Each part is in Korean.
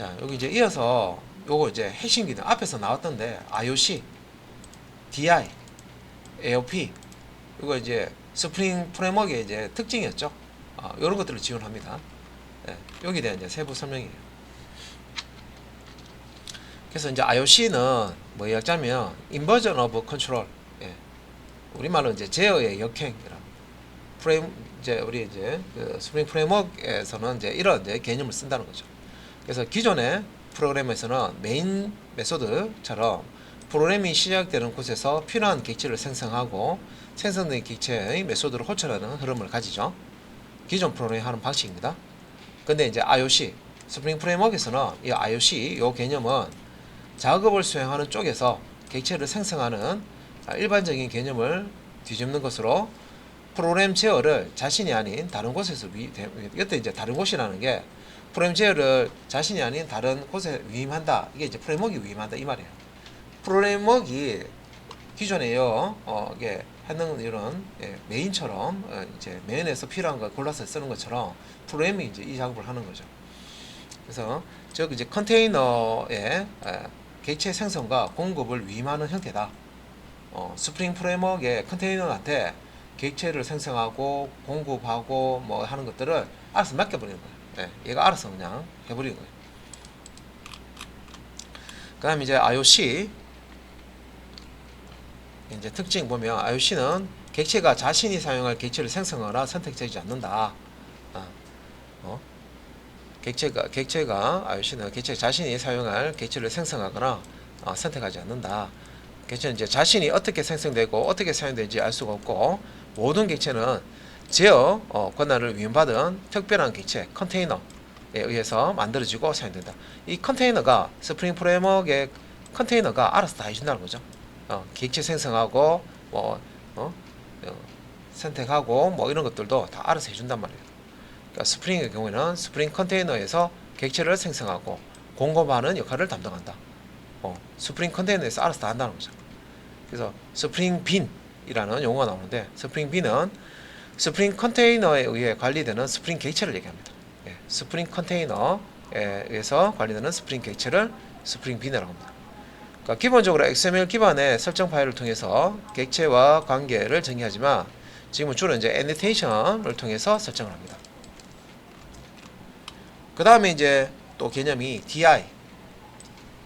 자, 여기 이제 이어서 요거 이제 핵심 기능 앞에서 나왔던데 IOC, DI, AOP 이거 이제 스프링 프레임워크의 이제 특징이었죠. 이런 것들을 지원합니다. 예, 여기에 대한 이제 세부 설명이에요. 그래서 이제 IOC는 뭐 이야기하면 Inversion of Control, 예, 우리말로 이제 제어의 역행이라. 프레임 이제 우리 이제 그 스프링 프레임워크에서는 이제 이런 이제 개념을 쓴다는 거죠. 그래서 기존의 프로그램에서는 메인 메소드처럼 프로그램이 시작되는 곳에서 필요한 객체를 생성하고 생성된 객체의 메소드를 호출하는 흐름을 가지죠. 기존 프로그램이 하는 방식입니다. 근데 이제 IOC, 스프링 프레임워크에서는 이 IOC 요 개념은 작업을 수행하는 쪽에서 객체를 생성하는 일반적인 개념을 뒤집는 것으로 프로그램 제어를 자신이 아닌 다른 곳에서 이때 이제 다른 곳이라는 게 프로그램 제어를 자신이 아닌 다른 곳에 위임한다. 이게 이제 프레임워크가 위임한다 이 말이에요. 프레임워크가 기존에요, 이게 하는 이런 메인처럼 이제 메인에서 필요한 걸 골라서 쓰는 것처럼 프로그램이 이제 이 작업을 하는 거죠. 그래서 즉 이제 컨테이너의 객체 생성과 공급을 위임하는 형태다. 스프링 프레임워크의 컨테이너한테 객체를 생성하고 공급하고 뭐 하는 것들을 알아서 맡겨버리는 거예요. 얘가 알아서 그냥 해버리는 거예요. 그 다음에 이제 IOC 이제 특징 보면 IOC는 객체가 자신이 사용할 객체를 생성하거나 선택되지 않는다. 객체가 IOC는 객체 자신이 사용할 객체를 생성하거나 선택하지 않는다. 객체는 이제 자신이 어떻게 생성되고 어떻게 사용되는지 알 수가 없고 모든 객체는 제어 권한을 위임받은 특별한 객체 컨테이너에 의해서 만들어지고 사용된다. 이 컨테이너가 스프링 프레임워크의 컨테이너가 알아서 다 해준다는 거죠. 객체 생성하고 선택하고 뭐 이런 것들도 다 알아서 해준단 말이에요. 그러니까 스프링의 경우에는 스프링 컨테이너에서 객체를 생성하고 공급하는 역할을 담당한다. 스프링 컨테이너에서 알아서 다 한다는 거죠. 그래서 스프링 빈이라는 용어가 나오는데 스프링 빈은 스프링 컨테이너에 의해 관리되는 스프링 객체를 얘기합니다. 스프링 컨테이너에 의해서 관리되는 스프링 객체를 스프링 빈이라고 합니다. 그러니까 기본적으로 XML 기반의 설정 파일을 통해서 객체와 관계를 정의하지만 지금은 주로 이제 애니테이션을 통해서 설정을 합니다. 그 다음에 이제 또 개념이 DI.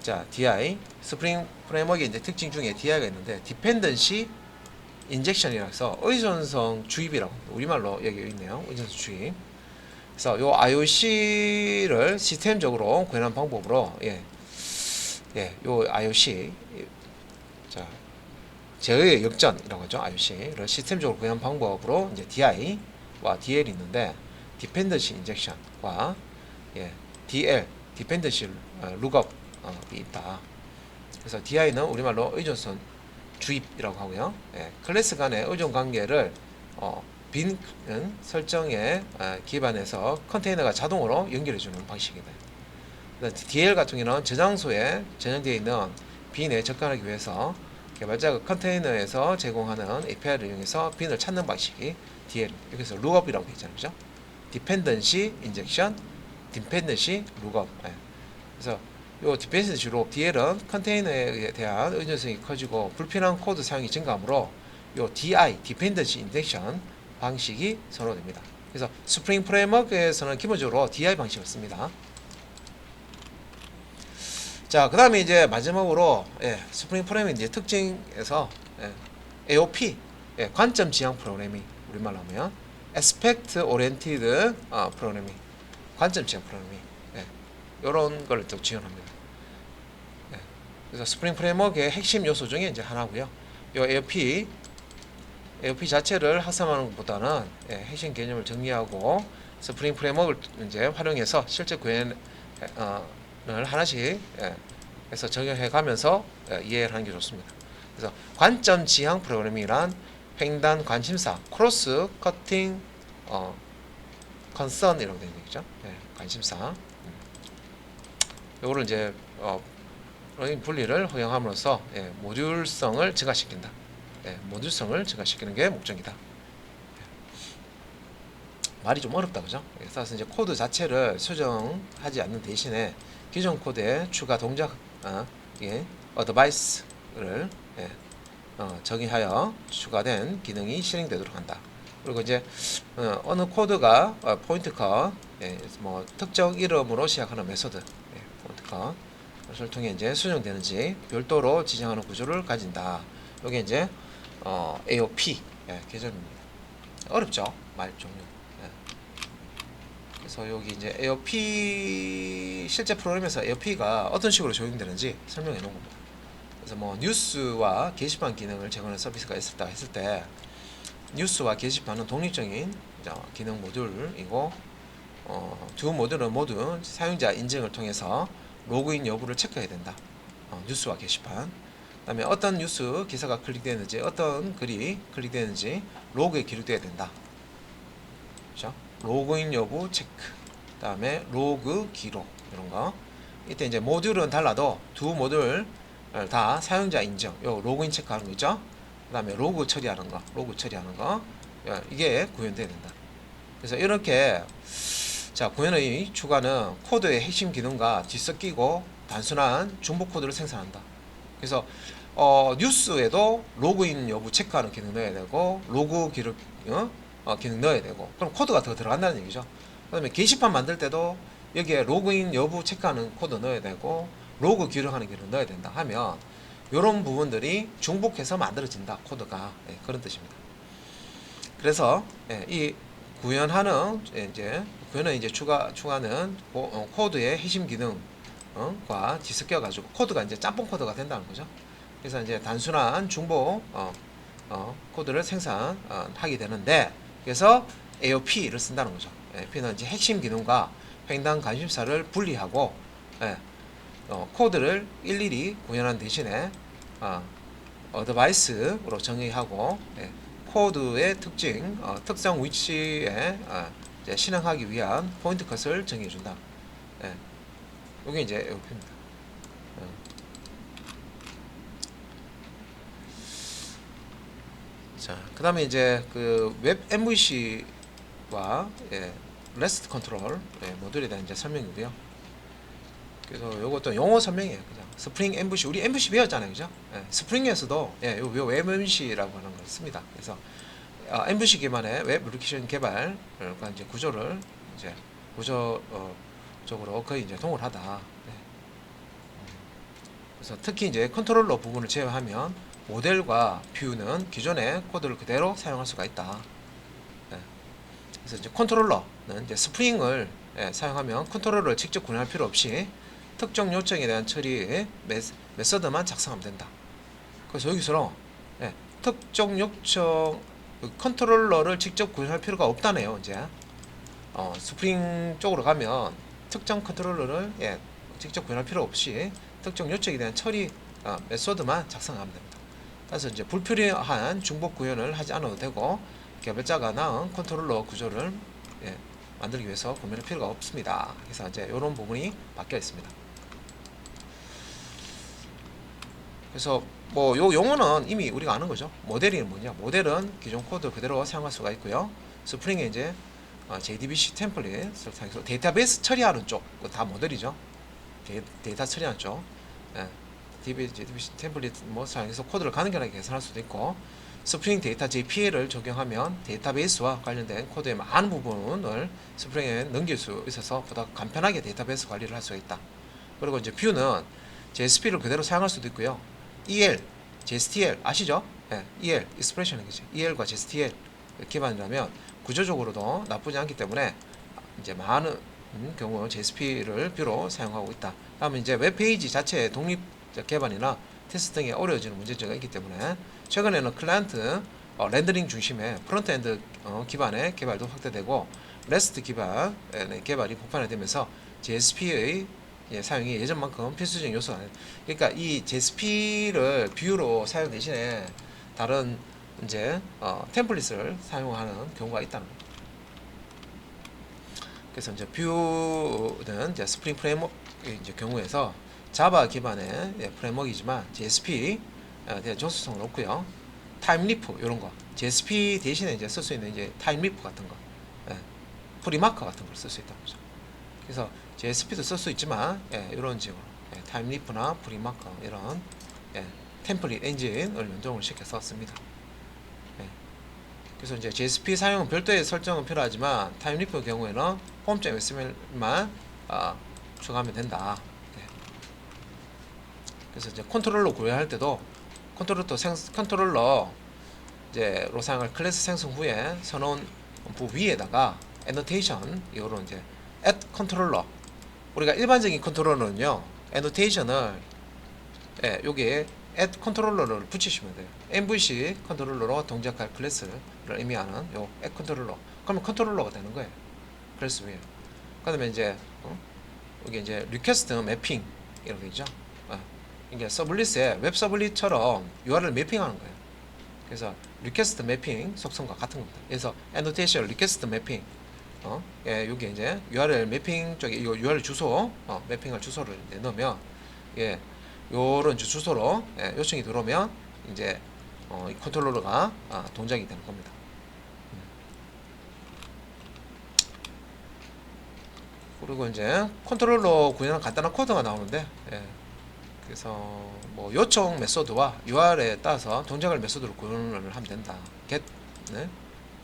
자, DI 스프링 프레임워크의 이제 특징 중에 DI가 있는데 Dependency Injection이라고 해서 의존성 주입이라고 합니다. 우리말로 여기 있네요. 의존성 주입. 그래서 요 IOC를 시스템적으로 구현한 방법으로 요 IOC 자 제어의 역전이라고 하죠. IOC를 시스템적으로 구현한 방법으로 이제 DI와 DL이 있는데 Dependency Injection과 DL Dependency Lookup이 있다. 그래서 DI는 우리말로 의존성 주입이라고 하고요. 클래스 간의 의존 관계를 빈 설정에 기반해서 컨테이너가 자동으로 연결해주는 방식이다. DL 같은 경우는 저장소에 저장되어 있는 빈에 접근하기 위해서 개발자가 컨테이너에서 제공하는 API를 이용해서 빈을 찾는 방식이 DL. 여기서 룩업이라고 되어 있잖아요, 그죠? Dependency Injection, Dependency Lookup. 그래서 요 Dependency Lookup DL은 컨테이너에 대한 의존성이 커지고 불필요한 코드 사용이 증가하므로 요 DI, Dependency Injection 방식이 선호됩니다. 그래서 스프링 프레임워크에서는 기본적으로 DI 방식을 씁니다. 자, 그 다음에 이제 마지막으로 스프링 프레임의 이제 특징에서 AOP, 관점 지향 프로그래밍, 우리말로 하면 Aspect Oriented Programming, 관점 지향 프로그래밍, 이런 걸 또 지원합니다. 그래서 스프링 프레임워크의 핵심 요소 중에 이제 하나고요. 이 AOP 자체를 학습하는 것보다는 핵심 개념을 정리하고 스프링 프레임워크를 이제 활용해서 실제 구현을 하나씩 해서 적용해 가면서 이해를 하는 게 좋습니다. 그래서 관점 지향 프로그래밍이란 횡단 관심사, 크로스 커팅 컨선이라고 되어 있는 거죠. 관심사. 요거를 이제 분리를 허용함으로써 모듈성을 증가시킨다. 모듈성을 증가시키는 게 목적이다. 말이 좀 어렵다, 그죠? 그래서 이제 코드 자체를 수정하지 않는 대신에 기존 코드에 추가 동작, 예, 어드바이스를 정의하여 추가된 기능이 실행되도록 한다. 그리고 이제 어느 코드가 포인트 컷, 뭐 특정 이름으로 시작하는 메소드, 포인트 컷을 통해 이제 수정되는지 별도로 지정하는 구조를 가진다. 이게 이제 AOP 계절입니다. 어렵죠, 말 종류. 그래서 여기 이제 AOP 실제 프로그램에서 AOP가 어떤 식으로 적용되는지 설명해 놓은 겁니다. 그래서 뭐 뉴스와 게시판 기능을 제공하는 서비스가 있었다 했을 때 뉴스와 게시판은 독립적인 기능 모듈이고 두 모듈은 모두 사용자 인증을 통해서 로그인 여부를 체크해야 된다. 뉴스와 게시판. 그다음에 어떤 뉴스 기사가 클릭되는지 어떤 글이 클릭되는지 로그에 기록되어야 된다. 그렇죠? 로그인 여부 체크. 그다음에 로그 기록 이런 거. 이때 이제 모듈은 달라도 두 모듈 다 사용자 인증, 요 로그인 체크하는 거 있죠? 그 다음에 로그 처리하는 거, 이게 구현돼야 된다. 그래서 이렇게 구현의 추가는 코드의 핵심 기능과 뒤섞이고 단순한 중복 코드를 생산한다. 그래서 뉴스에도 로그인 여부 체크하는 기능 넣어야 되고 로그 기록 기능 넣어야 되고 그럼 코드가 더 들어간다는 얘기죠. 그 다음에 게시판 만들 때도 여기에 로그인 여부 체크하는 코드 넣어야 되고 로그 기록하는 기능 넣어야 된다 하면 이런 부분들이 중복해서 만들어진다 코드가. 그런 뜻입니다. 그래서 이 구현은 이제 추가는 코드의 핵심 기능과 뒤섞여 가지고 코드가 이제 짬뽕 코드가 된다는 거죠. 그래서 이제 단순한 중복 코드를 생산하게 되는데 그래서 AOP를 쓴다는 거죠. P는 이제 핵심 기능과 횡단 관심사를 분리하고 코드를 일일이 구현한 대신에 어드바이스로 정의하고 코드의 특정 위치에 이제 실행하기 위한 포인트 컷을 정의해준다. 이게 이제 AOP입니다. 자, 그 다음에 이제 그 웹 MVC와 REST 컨트롤 모듈에 대한 이제 설명이고요. 그래서 요것도 용어 설명이에요. 그죠? 스프링 MVC, 우리 MVC 배웠잖아요. 그죠? 스프링에서도 요 웹 MVC라고 하는 걸 씁니다. 그래서 MVC 기반의 웹 애플리케이션 개발과 이제 구조를 이제 구조적으로 거의 이제 동일하다. 그래서 특히 이제 컨트롤러 부분을 제외하면 모델과 뷰는 기존의 코드를 그대로 사용할 수가 있다. 그래서 이제 컨트롤러는 이제 스프링을 사용하면 컨트롤러를 직접 구현할 필요 없이 특정 요청에 대한 처리 메서드만 작성하면 된다. 그래서 여기서 특정 요청 컨트롤러를 직접 구현할 필요가 없다네요. 이제 스프링 쪽으로 가면 특정 컨트롤러를 직접 구현할 필요 없이 특정 요청에 대한 처리 메소드만 작성하면 됩니다. 그래서 이제 불필요한 중복 구현을 하지 않아도 되고 개발자가 낳은 컨트롤러 구조를 만들기 위해서 고민할 필요가 없습니다. 그래서 이제 이런 부분이 바뀌어 있습니다. 그래서 뭐 요 용어는 이미 우리가 아는 거죠. 모델이 뭐냐? 모델은 기존 코드 그대로 사용할 수가 있고요. 스프링에 이제 JDBC 템플릿을 사용해서 데이터베이스 처리하는 쪽, 다 모델이죠. 데이터 처리하는 쪽, JDBC 템플릿 뭐 사용해서 코드를 간결하게 개선할 수도 있고, 스프링 데이터 JPL을 적용하면 데이터베이스와 관련된 코드의 많은 부분을 스프링에 넘길 수 있어서 보다 간편하게 데이터베이스 관리를 할 수가 있다. 그리고 이제 뷰는 JSP를 그대로 사용할 수도 있고요. EL, JSTL 아시죠? EL, 익스프레션이지. EL과 JSTL 기반이라면 구조적으로도 나쁘지 않기 때문에 이제 많은 경우 JSP를 뷰로 사용하고 있다. 다음에 이제 웹페이지 자체의 독립 개발이나 테스트 등에 어려워지는 문제점이 있기 때문에 최근에는 클라이언트 렌더링 중심의 프론트엔드 기반의 개발도 확대되고 REST 기반의 개발이 보편화되면서 JSP의 사용이 예전만큼 필수적인 요소가 아니에요. 그러니까 이 JSP를 뷰로 사용 대신에 다른 이제 템플릿을 사용하는 경우가 있다는 겁니다. 그래서 이제 뷰는 이제 스프링 프레임워크 이제 경우에서 자바 기반의 프레임워크이지만 JSP에 대한 정수성은 없고요. 타임리프 이런 거 JSP 대신에 이제 쓸 수 있는 이제 타임리프 같은 거 프리마커 같은 걸 쓸 수 있다는 거죠. 그래서 JSP도 쓸 수 있지만 이런 식으로 타임리프나 프리마커 이런 템플릿 엔진을 연동을 시켜서 씁니다. 그래서 이제 JSP 사용은 별도의 설정은 필요하지만 타임리프의 경우에는 폼.xml만 추가하면 된다. 그래서 이제 컨트롤러 구현할 때도 컨트롤러 이제 로상을 클래스 생성 후에 선언 부 위에다가 애노테이션 이거로 이제 add 컨트롤러, 우리가 일반적인 컨트롤러는요 애노테이션을 여기에 add 컨트롤러를 붙이시면 돼요. MVC 컨트롤러로 동작할 클래스를 의미하는 요 add 컨트롤러. 그러면 컨트롤러가 되는 거예요. 클래스 위에. 그다음에 이제 여기 이제 리퀘스트 매핑 이렇게 있죠. 이게 서블릿에 웹 서블릿처럼 URL 매핑하는 거예요. 그래서 리퀘스트 매핑 속성과 같은 겁니다. 그래서 annotation 리퀘스트 매핑 여기 이제 URL 매핑 쪽에 이거 URL 주소 매핑할 주소를 이제 넣으면 요런 주소로 요청이 들어오면 이제 이 컨트롤러가 동작이 되는 겁니다. 그리고 이제 컨트롤러 구현한 간단한 코드가 나오는데 그래서 뭐 요청 메소드와 URL에 따라서 동작할 메소드로 구현을 하면 된다. get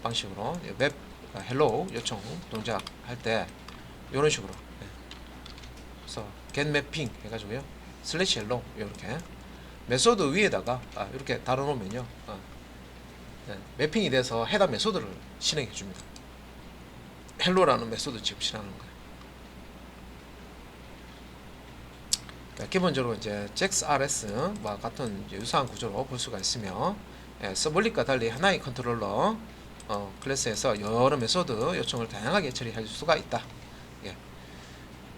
방식으로 웹 hello 요청 동작할 때 이런 식으로 그래서 get mapping 해가지고요 슬래시 hello 이렇게 메소드 위에다가 이렇게 달아놓으면요 매핑이 돼서 해당 메소드를 실행해 줍니다. hello라는 메소드 지금 실행하는 거예요. 기본적으로 이제 JAX-RS와 같은 유사한 구조로 볼 수가 있으며 서블릿과 달리 하나의 컨트롤러 클래스에서 여러 메소드 요청을 다양하게 처리할 수가 있다.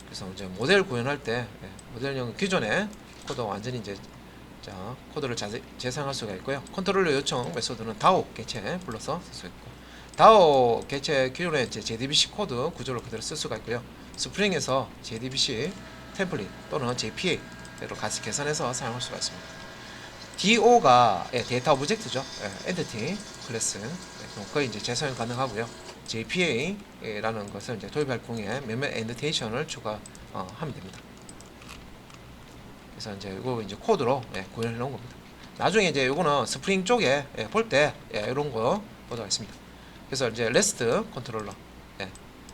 그래서 이제 모델 구현할 때 모델형 기존의 코드 완전히 이제 코드를 재생할 수가 있고요. 컨트롤러 요청 메소드는 DAO 개체 불러서 쓸 수 있고 DAO 개체 기존의 이제 JDBC 코드 구조를 그대로 쓸 수가 있고요. 스프링에서 JDBC 템플릿 또는 JPA로 같이 계산해서 사용할 수가 있습니다. DO가 데이터 오브젝트죠. 엔티티 클래스 거의 이제 재사용 가능하고요. JPA라는 것을 이제 도입할 경우에 몇몇 애노테이션을 추가하면 됩니다. 그래서 이제 이거 이제 코드로 구현해 놓은 겁니다. 나중에 이제 이거는 스프링 쪽에 볼 때 이런 거 보도록 하겠습니다. 그래서 이제 REST 컨트롤러.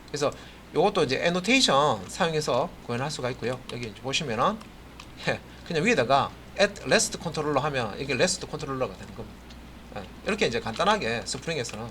그래서 요것도 이제 애노테이션 사용해서 구현할 수가 있고요. 여기 이제 보시면은 그냥 위에다가 add REST 컨트롤러 하면 이게 REST 컨트롤러가 되는 겁니다. 이렇게 이제 간단하게 스프링에서는